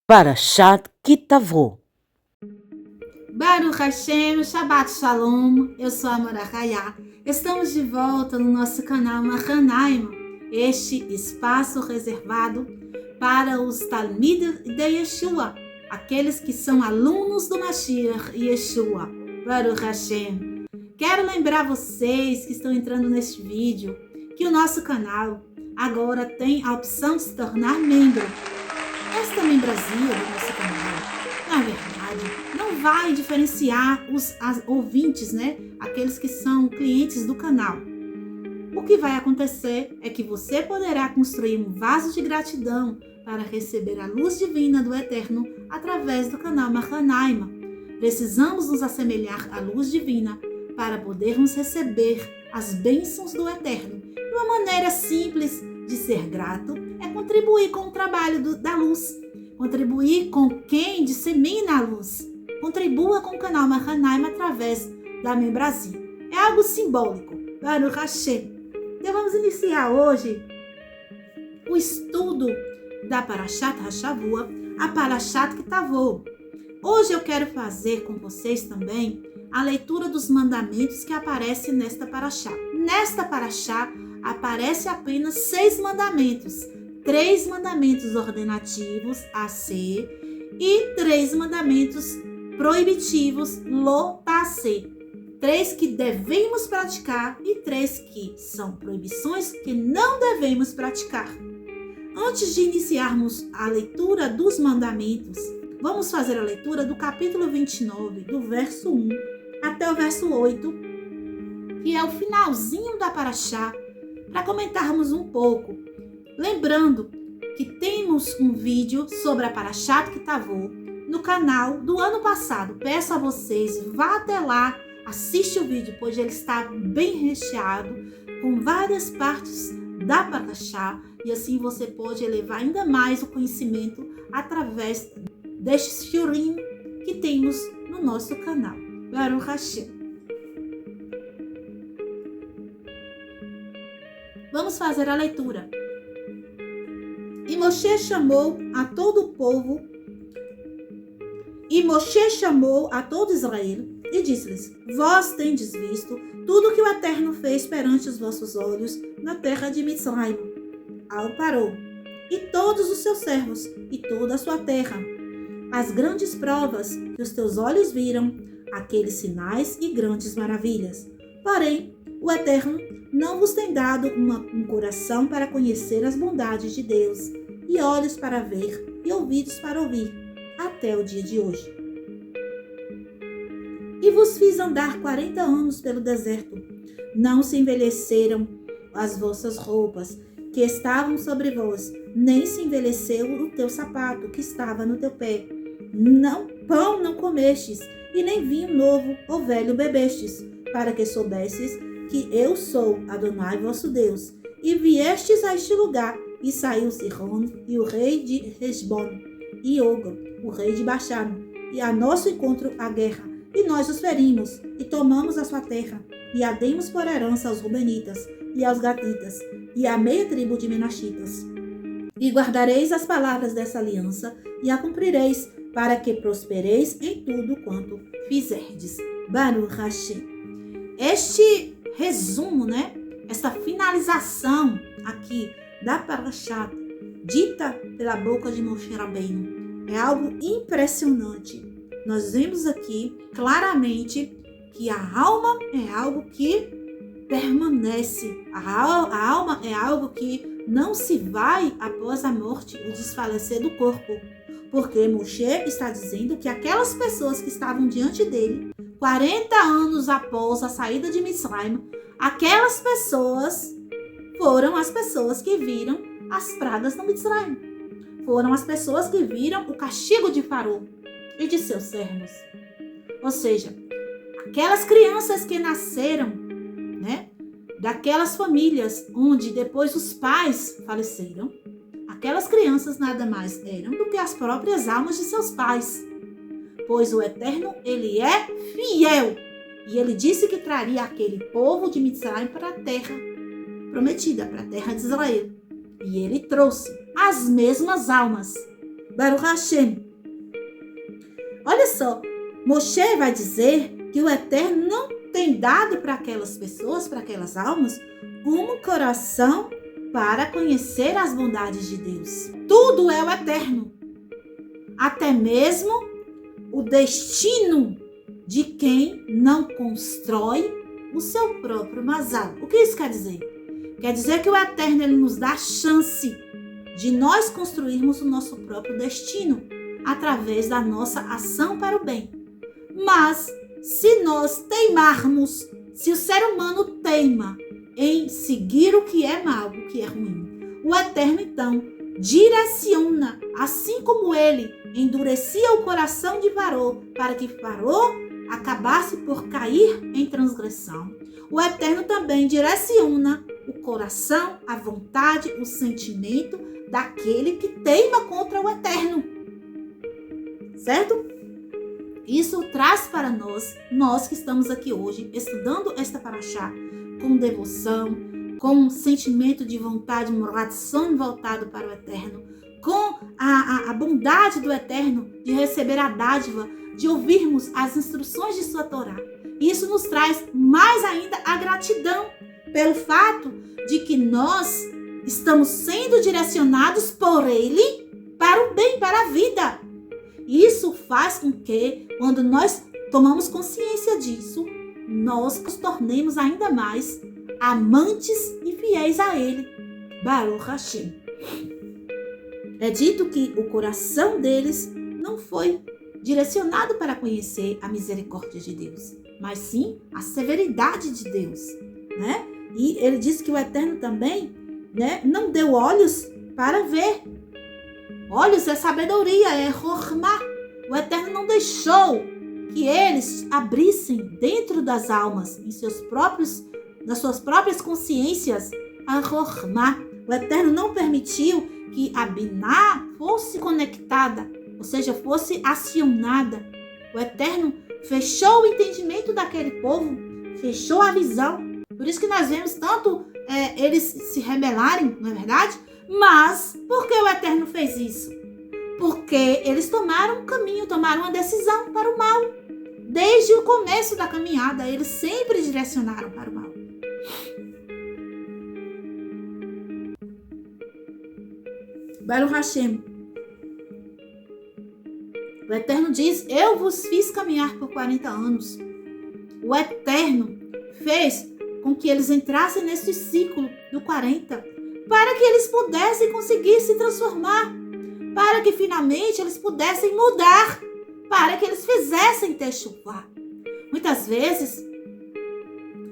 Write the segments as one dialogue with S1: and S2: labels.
S1: Parashat Kitavo.
S2: Baruch Hashem, Shabbat Shalom, eu sou a Morachaya. Estamos de volta no nosso canal Mahanaim, este espaço reservado para os Talmid de Yeshua, aqueles que são alunos do Mashiach Yeshua. Baruch Hashem. Quero lembrar vocês que estão entrando neste vídeo que o nosso canal agora tem a opção de se tornar membro. Esta membresia do nosso canal, na verdade, não vai diferenciar os ouvintes, aqueles que são clientes do canal. O que vai acontecer é que você poderá construir um vaso de gratidão para receber a luz divina do Eterno através do canal Mahanaim. Precisamos nos assemelhar à luz divina para podermos receber as bênçãos do Eterno. E uma maneira simples de ser grato é contribuir com o trabalho da luz, contribuir com quem dissemina a luz. Contribua com o canal Mahanaim através da membresia. É algo simbólico. Baruch Hashem. Então vamos iniciar hoje o estudo da Parashat Hashavua, a Parashat Kitavo. Hoje eu quero fazer com vocês também a leitura dos mandamentos que aparecem nesta Parashat. Nesta Parashat aparece apenas 6 mandamentos. 3 mandamentos ordenativos, AC, e 3 mandamentos proibitivos, LOTAC. 3 que devemos praticar e 3 que são proibições que não devemos praticar. Antes de iniciarmos a leitura dos mandamentos, vamos fazer a leitura do capítulo 29, do verso 1 até o verso 8, que é o finalzinho da Parashá, para comentarmos um pouco. Lembrando que temos um vídeo sobre a Parashat Kitavo no canal do ano passado. Peço a vocês, vá até lá, assiste o vídeo, pois ele está bem recheado, com várias partes da Parashá, e assim você pode elevar ainda mais o conhecimento através destes shiurim que temos no nosso canal. Baruch Hashem. Vamos fazer a leitura. E Moshe chamou a todo Israel e disse-lhes: Vós tendes visto tudo que o Eterno fez perante os vossos olhos na terra de Mitzrayim, ao Paró, e todos os seus servos, e toda a sua terra, as grandes provas que os teus olhos viram, aqueles sinais e grandes maravilhas. Porém, o Eterno não vos tem dado um coração para conhecer as bondades de Deus, e olhos para ver, e ouvidos para ouvir, até o dia de hoje. E vos fiz andar 40 anos pelo deserto. Não se envelheceram as vossas roupas que estavam sobre vós, nem se envelheceu o teu sapato que estava no teu pé. Pão não comestes, e nem vinho novo ou velho bebestes, para que soubesses que eu sou Adonai vosso Deus. E viestes a este lugar, e saiu Sihon, e o rei de Hesbon, e Og, o rei de Bashan, e a nosso encontro a guerra. E nós os ferimos, e tomamos a sua terra, e a demos por herança aos Rubenitas, e aos Gaditas, e à meia tribo de Menashitas. E guardareis as palavras dessa aliança, e a cumprireis, para que prospereis em tudo quanto fizerdes. Baruch Hashem. Este resumo, esta finalização aqui da Parashat, dita pela boca de Moshe Rabbeinu, é algo impressionante. Nós vemos aqui claramente que a alma é algo que permanece. A alma é algo que não se vai após a morte, o desfalecer do corpo. Porque Moshe está dizendo que aquelas pessoas que estavam diante dele, 40 anos após a saída de Mitzrayim, aquelas pessoas foram as pessoas que viram as pragas no Mitzrayim. Foram as pessoas que viram o castigo de Faraó e de seus servos. Ou seja, aquelas crianças que nasceram, daquelas famílias onde depois os pais faleceram, aquelas crianças nada mais eram do que as próprias almas de seus pais. Pois o Eterno, ele é fiel. E ele disse que traria aquele povo de Mitzrayim para a terra prometida, para a terra de Israel. E ele trouxe as mesmas almas Baruch Hashem. Olha só, Moshe vai dizer que o Eterno não tem dado para aquelas pessoas, para aquelas almas, um coração para conhecer as bondades de Deus. Tudo é o Eterno. Até mesmo o destino de quem não constrói o seu próprio mazal. O que isso quer dizer? Quer dizer que o Eterno ele nos dá a chance de nós construirmos o nosso próprio destino através da nossa ação para o bem. Mas se nós teimarmos, se o ser humano teima em seguir o que é mal, o que é ruim, o Eterno então direciona, assim como ele endurecia o coração de Paró para que Paró acabasse por cair em transgressão. O Eterno também direciona o coração, a vontade, o sentimento daquele que teima contra o Eterno. Certo? Isso traz para nós que estamos aqui hoje, estudando esta paraxá com devoção, com um sentimento de vontade, um ratzon voltado para o Eterno, com a bondade do Eterno de receber a dádiva, de ouvirmos as instruções de sua Torá. Isso nos traz mais ainda a gratidão pelo fato de que nós estamos sendo direcionados por Ele para o bem, para a vida. Isso faz com que, quando nós tomamos consciência disso, nós nos tornemos ainda mais amantes e fiéis a Ele. Baruch Hashem. É dito que o coração deles não foi direcionado para conhecer a misericórdia de Deus, mas sim a severidade de Deus, né? E ele diz que o Eterno também, né, não deu olhos para ver. Olhos é sabedoria, é Chokhmah. O Eterno não deixou que eles abrissem dentro das almas, nas suas próprias consciências, a Chokhmah. O Eterno não permitiu que a Biná fosse conectada, ou seja, fosse acionada. O Eterno fechou o entendimento daquele povo, fechou a visão. Por isso que nós vemos tanto eles se rebelarem, não é verdade? Mas por que o Eterno fez isso? Porque eles tomaram um caminho, tomaram uma decisão para o mal. Desde o começo da caminhada, eles sempre direcionaram para o mal. Baruch Hashem. O Eterno diz, eu vos fiz caminhar por 40 anos. O Eterno fez com que eles entrassem nesse ciclo do 40, para que eles pudessem conseguir se transformar, para que finalmente eles pudessem mudar, para que eles fizessem Teshuvah. Muitas vezes,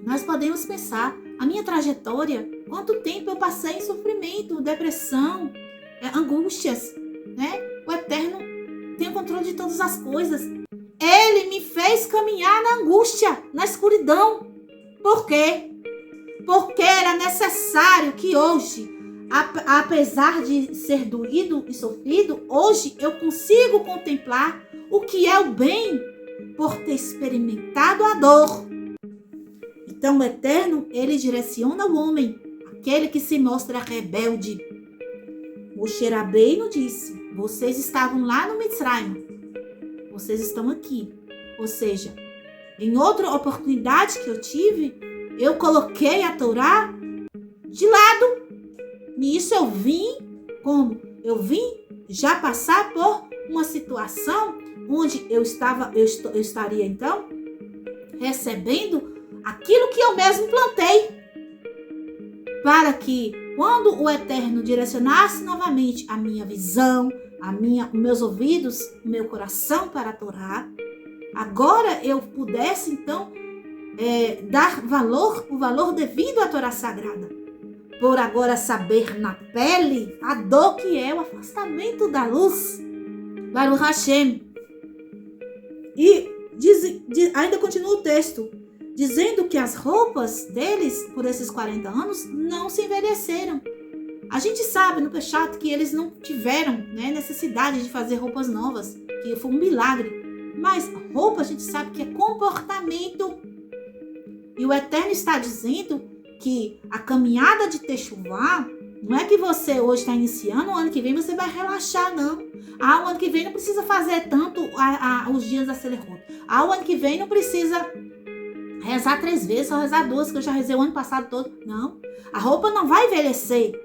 S2: nós podemos pensar, a minha trajetória, quanto tempo eu passei em sofrimento, depressão, angústias, né? O Eterno tem o controle de todas as coisas. Ele me fez caminhar na angústia, na escuridão. Por quê? Porque era necessário que hoje, apesar de ser doído e sofrido, hoje eu consigo contemplar o que é o bem por ter experimentado a dor. Então o Eterno, ele direciona o homem, aquele que se mostra rebelde. Moshe Rabbeinu disse, vocês estavam lá no Mitzrayim, vocês estão aqui. Ou seja, em outra oportunidade que eu tive, eu coloquei a Torá de lado. Nisso eu vim, como? Eu vim já passar por uma situação onde eu estaria então recebendo aquilo que eu mesmo plantei. Para que quando o Eterno direcionasse novamente a minha visão, os meus ouvidos, o meu coração para a Torá, agora eu pudesse então dar o valor devido à Torá Sagrada. Por agora saber na pele a dor que é o afastamento da luz. Baruch Hashem. E ainda continua o texto, dizendo que as roupas deles, por esses 40 anos, não se envelheceram. A gente sabe no Peshat que eles não tiveram, né, necessidade de fazer roupas novas, que foi um milagre. Mas roupa a gente sabe que é comportamento. E o Eterno está dizendo que a caminhada de Teshuvah não é que você hoje está iniciando, o ano que vem você vai relaxar, não. O ano que vem não precisa fazer tanto os dias da Selechut. O ano que vem não precisa rezar 3 vezes, só rezar 2, que eu já rezei o ano passado todo. Não, a roupa não vai envelhecer.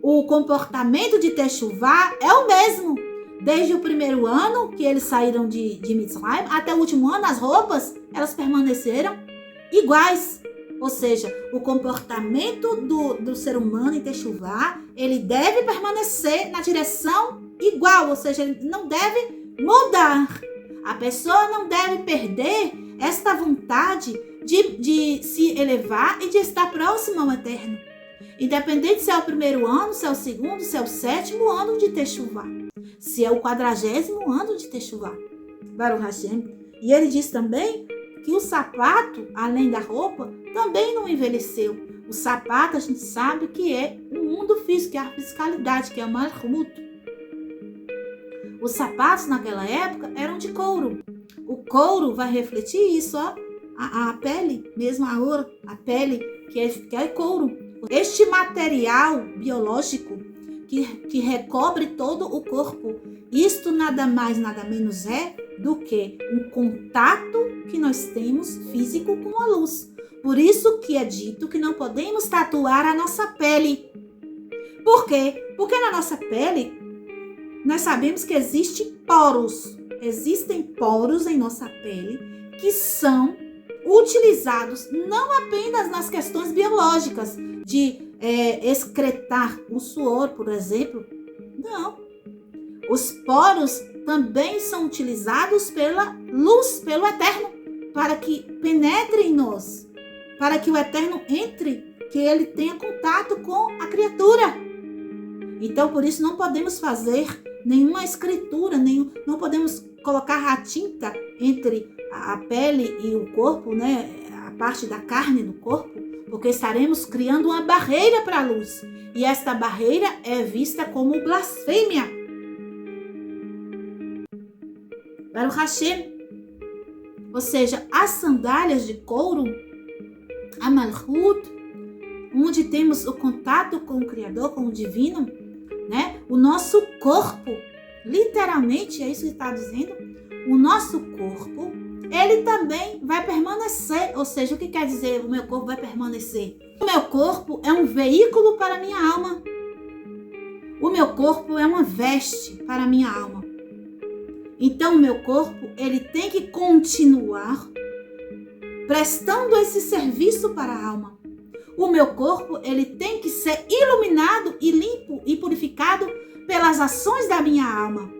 S2: O comportamento de Techuvá é o mesmo. Desde o primeiro ano que eles saíram de Mitzrayim até o último ano, as roupas, elas permaneceram iguais. Ou seja, o comportamento do ser humano em Techuvá, ele deve permanecer na direção igual, ou seja, ele não deve mudar. A pessoa não deve perder esta vontade de se elevar e de estar próximo ao Eterno. Independente se é o primeiro ano, se é o segundo, se é o 7º ano de Techuvá, se é o 40º ano de Techuvá. Baruch Hashem. E ele diz também que o sapato, além da roupa, também não envelheceu. O sapato, a gente sabe que é o mundo físico, que é a fisicalidade, que é o Malchut. Os sapatos naquela época eram de couro. O couro vai refletir isso, ó, a pele, mesmo a pele que é couro. Este material biológico que recobre todo o corpo, isto nada mais, nada menos é do que um contato que nós temos físico com a luz. Por isso que é dito que não podemos tatuar a nossa pele. Por quê? Porque na nossa pele nós sabemos que existem poros. Existem poros em nossa pele que são utilizados não apenas nas questões biológicas, de excretar o suor, por exemplo. Não. Os poros também são utilizados pela luz, pelo Eterno, para que penetre em nós, para que o Eterno entre, que ele tenha contato com a criatura. Então, por isso, não podemos fazer nenhuma escritura, não podemos colocar a tinta entre a pele e o corpo, né? A parte da carne do corpo, porque estaremos criando uma barreira para a luz. E esta barreira é vista como blasfêmia. Baruch Hashem. Ou seja, as sandálias de couro, a Malchut, onde temos o contato com o Criador, com o Divino, né? O nosso corpo, literalmente, é isso que está dizendo, o nosso corpo, ele também vai permanecer. Ou seja, o que quer dizer o meu corpo vai permanecer? O meu corpo é um veículo para a minha alma. O meu corpo é uma veste para a minha alma. Então, o meu corpo, ele tem que continuar prestando esse serviço para a alma. O meu corpo, ele tem que ser iluminado e limpo e purificado pelas ações da minha alma.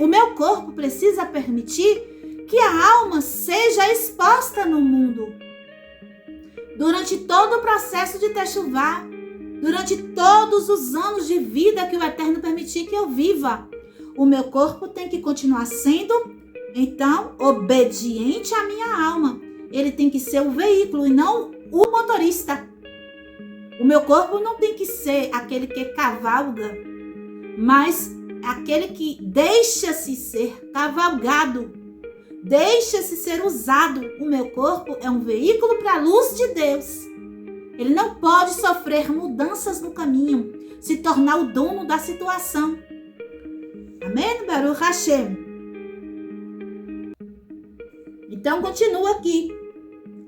S2: O meu corpo precisa permitir que a alma seja exposta no mundo. Durante todo o processo de Techuvá, durante todos os anos de vida que o Eterno permitir que eu viva, o meu corpo tem que continuar sendo, então, obediente à minha alma. Ele tem que ser o veículo e não o motorista. O meu corpo não tem que ser aquele que cavalga, mas aquele que deixa-se ser cavalgado, deixa-se ser usado. O meu corpo é um veículo para a luz de Deus. Ele não pode sofrer mudanças no caminho, se tornar o dono da situação. Amém? Baruch Hashem. Então, continua aqui.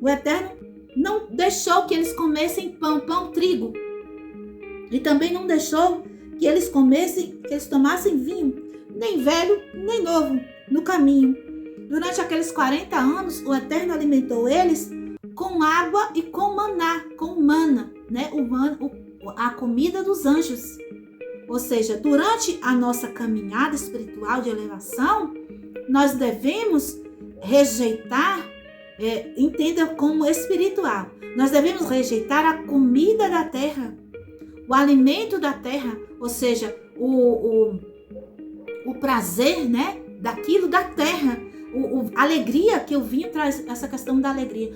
S2: O Eterno não deixou que eles comessem pão, trigo. E também não deixou que eles tomassem vinho, nem velho, nem novo, no caminho. Durante aqueles 40 anos, o Eterno alimentou eles com água e com maná, com mana, né? A comida dos anjos. Ou seja, durante a nossa caminhada espiritual de elevação, nós devemos rejeitar, entenda como espiritual, nós devemos rejeitar a comida da terra, o alimento da terra, ou seja, o prazer, né, daquilo da terra, a alegria, que o vinho traz essa questão da alegria,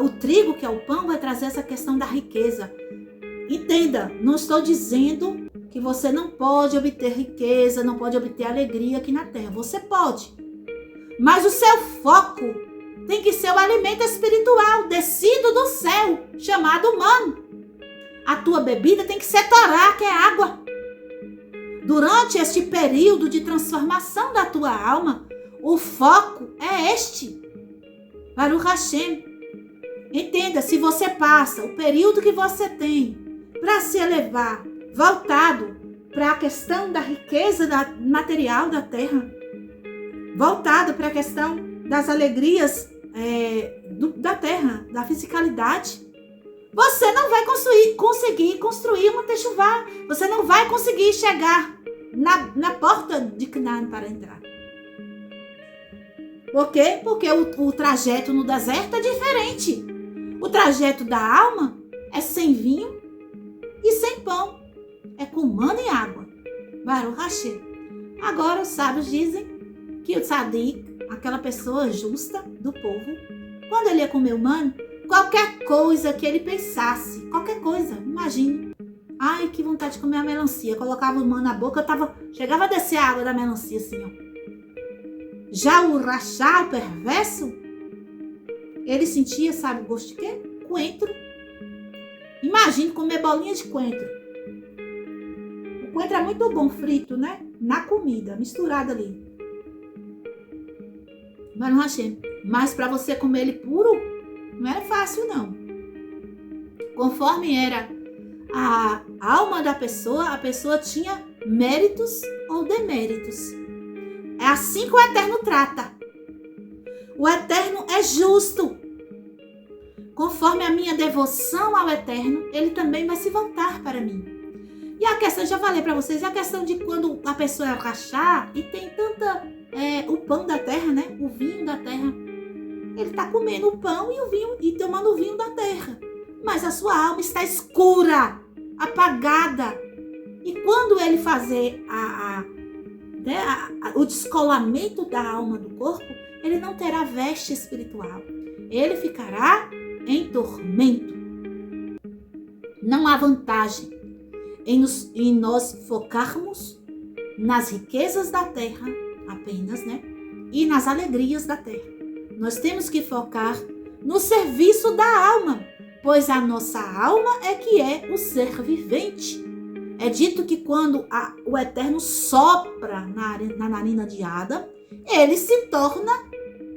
S2: o trigo, que é o pão, vai trazer essa questão da riqueza. Entenda, não estou dizendo que você não pode obter riqueza, não pode obter alegria aqui na terra. Você pode. Mas o seu foco tem que ser o alimento espiritual, descido do céu, chamado humano. A tua bebida tem que ser Torá, que é água. Durante este período de transformação da tua alma, o foco é este. Baruch Hashem. Entenda, se você passa o período que você tem para se elevar, voltado para a questão da riqueza material da terra, voltado para a questão das alegrias da terra, da fisicalidade, você não vai conseguir construir uma techuvá. Você não vai conseguir chegar na porta de Canaã para entrar. Por quê? Porque o trajeto no deserto é diferente. O trajeto da alma é sem vinho e sem pão. É com mana e água. Baruch Hashem. Agora os sábios dizem que o tzadik, aquela pessoa justa do povo, quando ele ia comer o mana, qualquer coisa que ele pensasse, qualquer coisa, imagine. Ai, que vontade de comer a melancia. Colocava o mana na boca, chegava a descer a água da melancia assim, ó. Já o rachá, o perverso, ele sentia, sabe o gosto de quê? Coentro. Imagine comer bolinha de coentro. O coentro é muito bom frito, né? Na comida, misturado ali. Baruch Hashem. Mas para você comer ele puro, não era fácil, não. Conforme era a alma da pessoa, a pessoa tinha méritos ou deméritos. É assim que o Eterno trata. O Eterno é justo. Conforme a minha devoção ao Eterno, ele também vai se voltar para mim. E a questão, já falei para vocês, a questão de quando a pessoa é rachá e tem o pão da terra, né? O vinho da terra. Ele está comendo o pão e o vinho e tomando o vinho da terra. Mas a sua alma está escura, apagada. E quando ele fazer o descolamento da alma do corpo, ele não terá veste espiritual. Ele ficará em tormento. Não há vantagem em nós focarmos nas riquezas da terra apenas, né? E nas alegrias da terra. Nós temos que focar no serviço da alma, pois a nossa alma é que é o ser vivente. É dito que quando o Eterno sopra na narina de Adão, ele se torna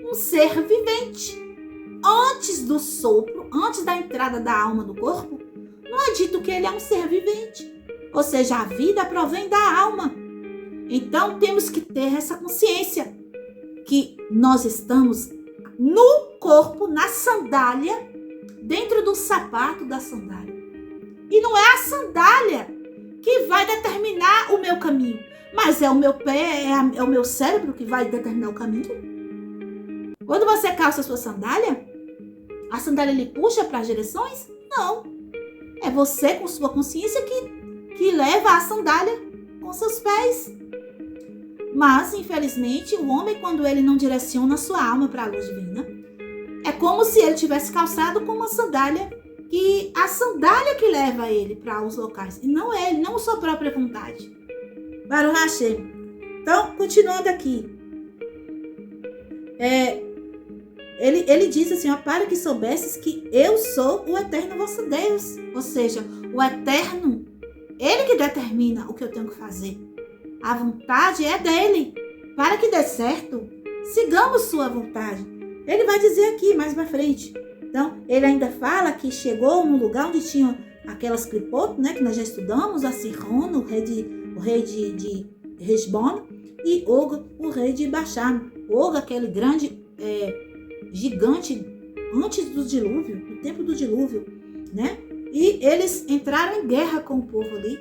S2: um ser vivente. Antes do sopro, antes da entrada da alma no corpo, não é dito que ele é um ser vivente. Ou seja, a vida provém da alma. Então temos que ter essa consciência que nós estamos no corpo, na sandália, dentro do sapato da sandália. E não é a sandália que vai determinar o meu caminho, mas é o meu pé, é o meu cérebro que vai determinar o caminho. Quando você calça a sua sandália, a sandália lhe puxa para as direções? Não. É você com sua consciência que leva a sandália com seus pés. Mas, infelizmente, o homem, quando ele não direciona a sua alma para a luz divina, é como se ele tivesse calçado com uma sandália, que a sandália que leva ele para os locais, e não ele, não sua própria vontade. Baruch Hashem. Então, continuando aqui. Ele diz assim, ó, para que soubesses que eu sou o Eterno vosso Deus. Ou seja, o Eterno, ele que determina o que eu tenho que fazer. A vontade é dele. Para que dê certo, sigamos sua vontade. Ele vai dizer aqui, mais pra frente. Então, ele ainda fala que chegou num lugar onde tinha aquelas clipotes, né, que nós já estudamos, a Sihon, o rei de Heshbon, e Og, o rei de Bashan. Og, aquele grande gigante antes do dilúvio, no tempo do dilúvio, né? E eles entraram em guerra com o povo ali,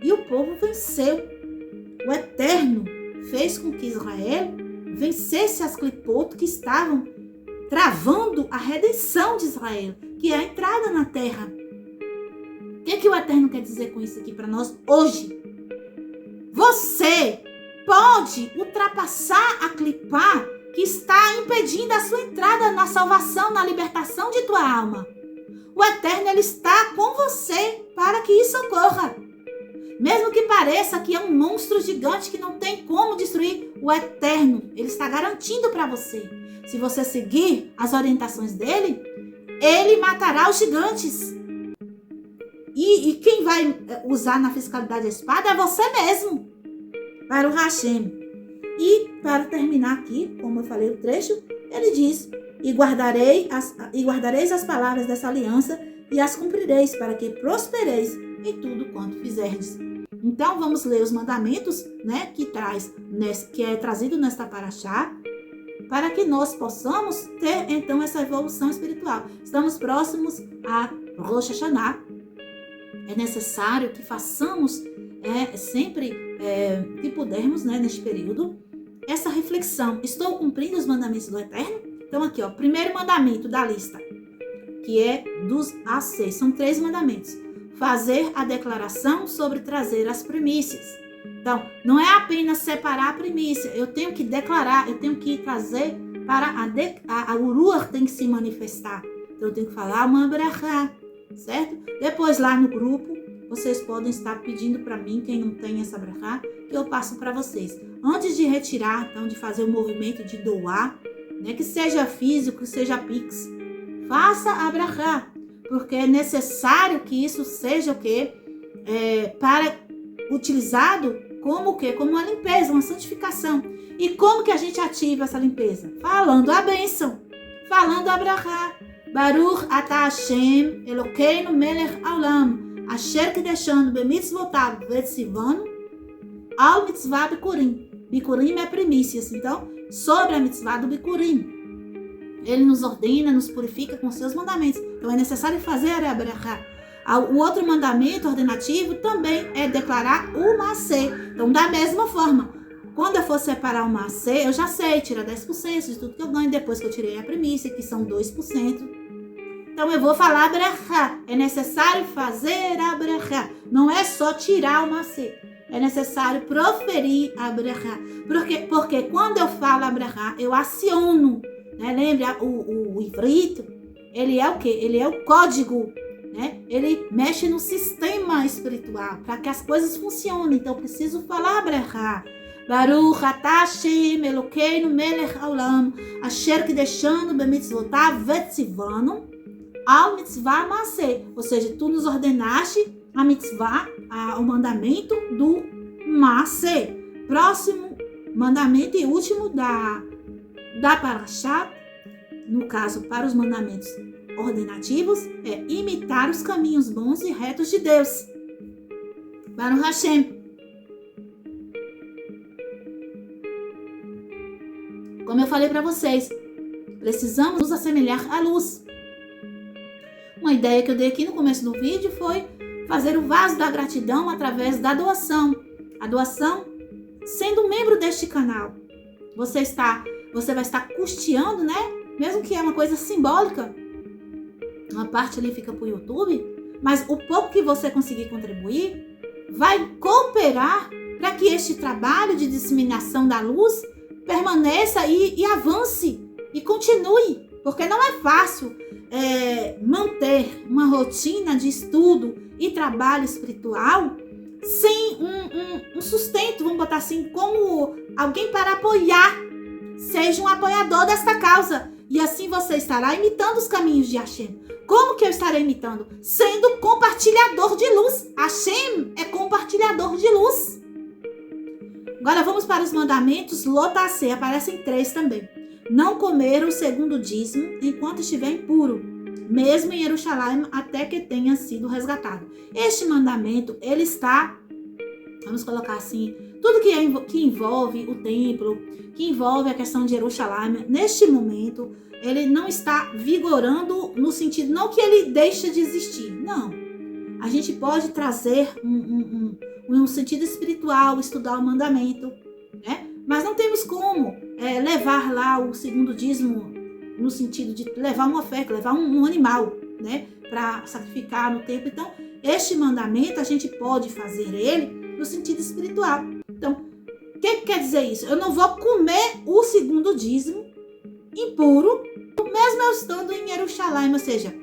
S2: e o povo venceu. O Eterno fez com que Israel vencesse as clipotes que estavam travando a redenção de Israel, que é a entrada na terra. O que o Eterno quer dizer com isso aqui para nós hoje? Você pode ultrapassar a clipá que está impedindo a sua entrada na salvação, na libertação de tua alma. O Eterno, ele está com você para que isso ocorra. Mesmo que pareça que é um monstro gigante que não tem como destruir, o Eterno, ele está garantindo para você. Se você seguir as orientações dele, ele matará os gigantes. E quem vai usar na fiscalidade a espada é você mesmo. Baruch Hashem. E para terminar aqui, como eu falei o trecho, ele diz: e guardareis as palavras dessa aliança e as cumprireis, para que prospereis em tudo quanto fizerdes. Então vamos ler os mandamentos, né, que é trazido nesta paraxá, para que nós possamos ter então essa evolução espiritual. Estamos próximos a Rosh Hashanah. É necessário que façamos sempre que pudermos, né, neste período, essa reflexão. Estou cumprindo os mandamentos do Eterno? Então aqui, primeiro mandamento da lista, que é dos A6. São 3 mandamentos. Fazer a declaração sobre trazer as primícias. Então, não é apenas separar a primícia. Eu tenho que declarar, eu tenho que trazer para a Uruach tem que se manifestar. Então, eu tenho que falar uma brachá, certo? Depois, lá no grupo, vocês podem estar pedindo para mim, quem não tem essa brachá, que eu passo para vocês. Antes de retirar, então, de fazer o movimento de doar, né, que seja físico, que seja pix, faça a brachá, porque é necessário que isso seja o quê? Para utilizado como o quê? Como uma limpeza, uma santificação. E como que a gente ativa essa limpeza? Falando a bênção, falando a brachá. Baruch atah Hashem Elokeinu melech haolam, asher kideshanu bemitzvotav vetzivanu al mitzvah bikurim. Bikurim é primícias, então, sobre a mitzvah do bikurim. Ele nos ordena, nos purifica com seus mandamentos. Então, é necessário fazer a brachá. O outro mandamento ordenativo também é declarar o macê. Então, da mesma forma, quando eu for separar o macê, eu já sei, tira 10% de tudo que eu ganho depois que eu tirei a primícia, que são 2%. Então, eu vou falar a brachá. É necessário fazer a brachá. Não é só tirar o macê. É necessário proferir a brachá. Porque quando eu falo a brachá, eu aciono. Né? Lembra, o ivrit, ele é o quê? Ele é o código. Né? Ele mexe no sistema espiritual para que as coisas funcionem. Então, eu preciso falar a brachá. Baruch atah Hashem Elokeinu melech haolam, asher kideshanu bemitzvotav vetzivanu al mitzvah maaseh. Ou seja, tu nos ordenaste a mitzvah, o mandamento do maaseh. Próximo mandamento e último da paraxá, no caso, para os mandamentos ordenativos, é imitar os caminhos bons e retos de Deus. Baruch Hashem. Como eu falei para vocês, precisamos nos assemelhar à luz. Uma ideia que eu dei aqui no começo do vídeo foi fazer o vaso da gratidão através da doação. A doação, sendo membro deste canal, você vai estar custeando, né? Mesmo que é uma coisa simbólica, uma parte ali fica para o YouTube, mas o pouco que você conseguir contribuir vai cooperar para que este trabalho de disseminação da luz permaneça e avance e continue, porque não é fácil manter uma rotina de estudo e trabalho espiritual sem um sustento, vamos botar assim, como alguém para apoiar. Seja um apoiador desta causa e assim você estará imitando os caminhos de Hashem. Como que eu estarei imitando? Sendo compartilhador de luz. Hashem é compartilhador de luz. Agora vamos para os mandamentos Lotacê, aparecem 3 também. Não comer o segundo dízimo enquanto estiver impuro, mesmo em Jerusalém, até que tenha sido resgatado. Este mandamento, ele está, vamos colocar assim, tudo que envolve o templo, que envolve a questão de Jerusalém, neste momento, ele não está vigorando no sentido, não que ele deixe de existir, não. A gente pode trazer um sentido espiritual, estudar o mandamento, né? Mas não temos como levar lá o segundo dízimo no sentido de levar uma oferta, levar um animal, né? Para sacrificar no templo. Então, este mandamento, a gente pode fazer ele no sentido espiritual. Então, o que quer dizer isso? Eu não vou comer o segundo dízimo impuro, mesmo eu estando em Jerusalém, ou seja,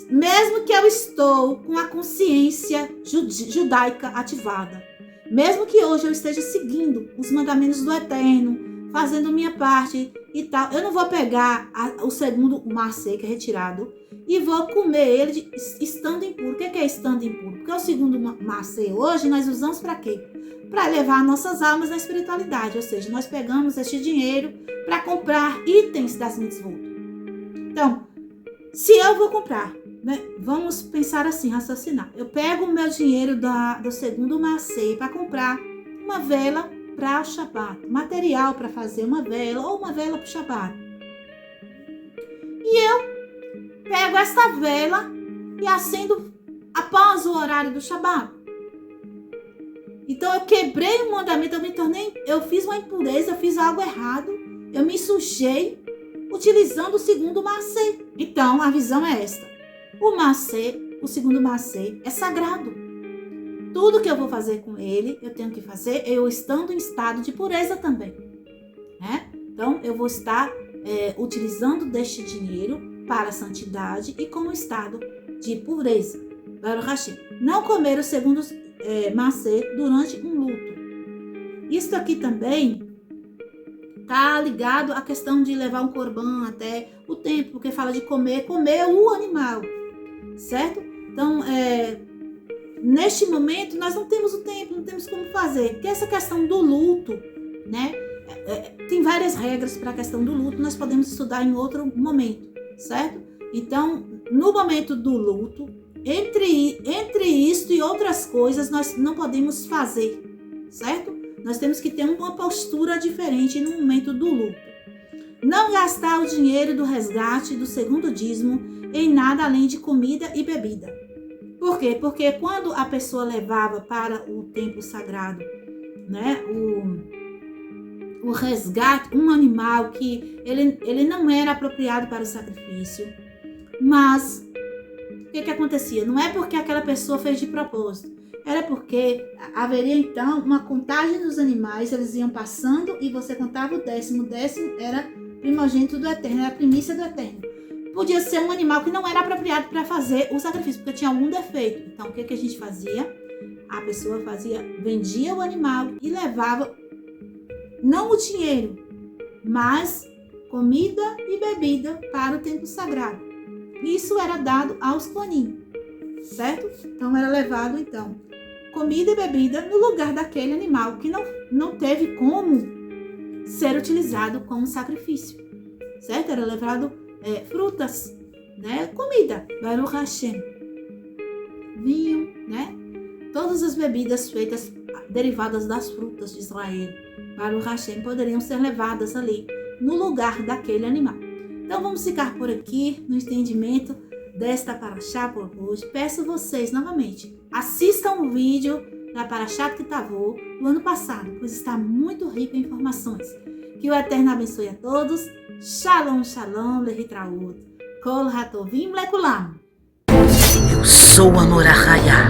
S2: mesmo que eu estou com a consciência judaica ativada, mesmo que hoje eu esteja seguindo os mandamentos do Eterno, fazendo minha parte e tal. Eu não vou pegar o segundo macê, que é retirado, e vou comer ele estando impuro. O que é estando impuro? Porque o segundo macê hoje nós usamos para quê? Para levar nossas almas na espiritualidade. Ou seja, nós pegamos este dinheiro para comprar itens das mitzvot. Então, se eu vou comprar, né, vamos pensar assim, raciocinar. Eu pego o meu dinheiro do segundo macê para comprar uma vela para o Shabbat, material para fazer uma vela ou uma vela para o Shabbat. E eu pego essa vela e acendo após o horário do Shabbat. Então eu quebrei o mandamento, eu fiz uma impureza, eu fiz algo errado, eu me sujei utilizando o segundo macê. Então a visão é esta: o segundo macê é sagrado. Tudo que eu vou fazer com ele, eu tenho que fazer eu estando em estado de pureza também, né? Então eu vou estar utilizando deste dinheiro para a santidade e com o estado de pureza. Baruch Hashem. Não comer o segundo macê durante um luto. Isso aqui também está ligado à questão de levar um corban até o templo, porque fala de comer o animal, certo? Então, neste momento, nós não temos o templo, não temos como fazer, porque essa questão do luto, né? Tem várias regras para a questão do luto, nós podemos estudar em outro momento, certo? Então, no momento do luto, entre isto e outras coisas, nós não podemos fazer, certo? Nós temos que ter uma postura diferente no momento do luto. Não gastar o dinheiro do resgate do segundo dízimo em nada além de comida e bebida. Por quê? Porque quando a pessoa levava para o templo sagrado, né, o resgate, um animal que ele não era apropriado para o sacrifício, mas o que acontecia? Não é porque aquela pessoa fez de propósito, era porque haveria então uma contagem dos animais, eles iam passando e você contava o décimo era primogênito do Eterno, era a primícia do Eterno. Podia ser um animal que não era apropriado para fazer o sacrifício, porque tinha algum defeito. Então, o que a gente fazia? A pessoa vendia o animal e levava, não o dinheiro, mas comida e bebida para o templo sagrado. Isso era dado aos Kohanim, certo? Então, era levado, então, comida e bebida no lugar daquele animal que não teve como ser utilizado como sacrifício, certo? Era levado frutas, né? Comida, Baruch Hashem, vinho, né? Todas as bebidas feitas, derivadas das frutas de Israel, Baruch Hashem, poderiam ser levadas ali no lugar daquele animal. Então vamos ficar por aqui no entendimento desta Parashá por hoje. Peço vocês novamente, assistam o vídeo da Parashá Kitavot do ano passado, pois está muito rico em informações. Que o Eterno abençoe a todos. Shalom, shalom, lehitraut. Kol hatovim lekulam.
S1: Eu sou a Morahaya.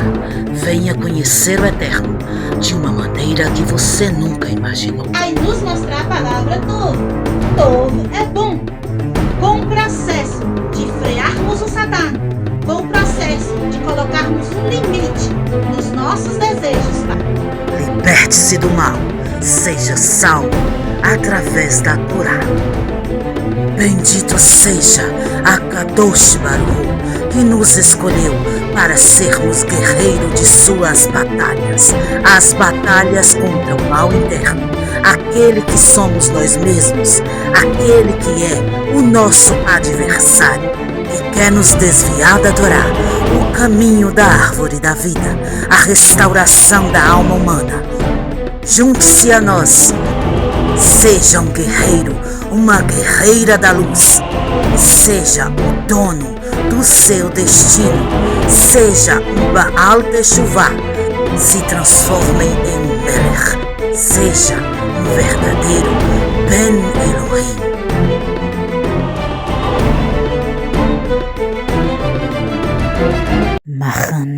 S1: Venha conhecer o Eterno de uma maneira que você nunca imaginou.
S2: Aí nos mostrar a palavra Tov. Tov é bom. Com o processo de frearmos o Satã, com o processo de colocarmos um limite nos nossos desejos.
S1: Liberte-se do mal, seja salvo através da Torá. Bendito seja a Kadosh Baruch, que nos escolheu para sermos guerreiros de suas batalhas, as batalhas contra o mal interno, aquele que somos nós mesmos, aquele que é o nosso adversário e quer nos desviar da Torá, o caminho da árvore da vida, a restauração da alma humana. Junte-se a nós, seja um guerreiro, uma guerreira da luz, seja o dono do seu destino, seja um Baal Teshuvah, se transformem em um Melech, seja um verdadeiro Ben Elohim. Mahana.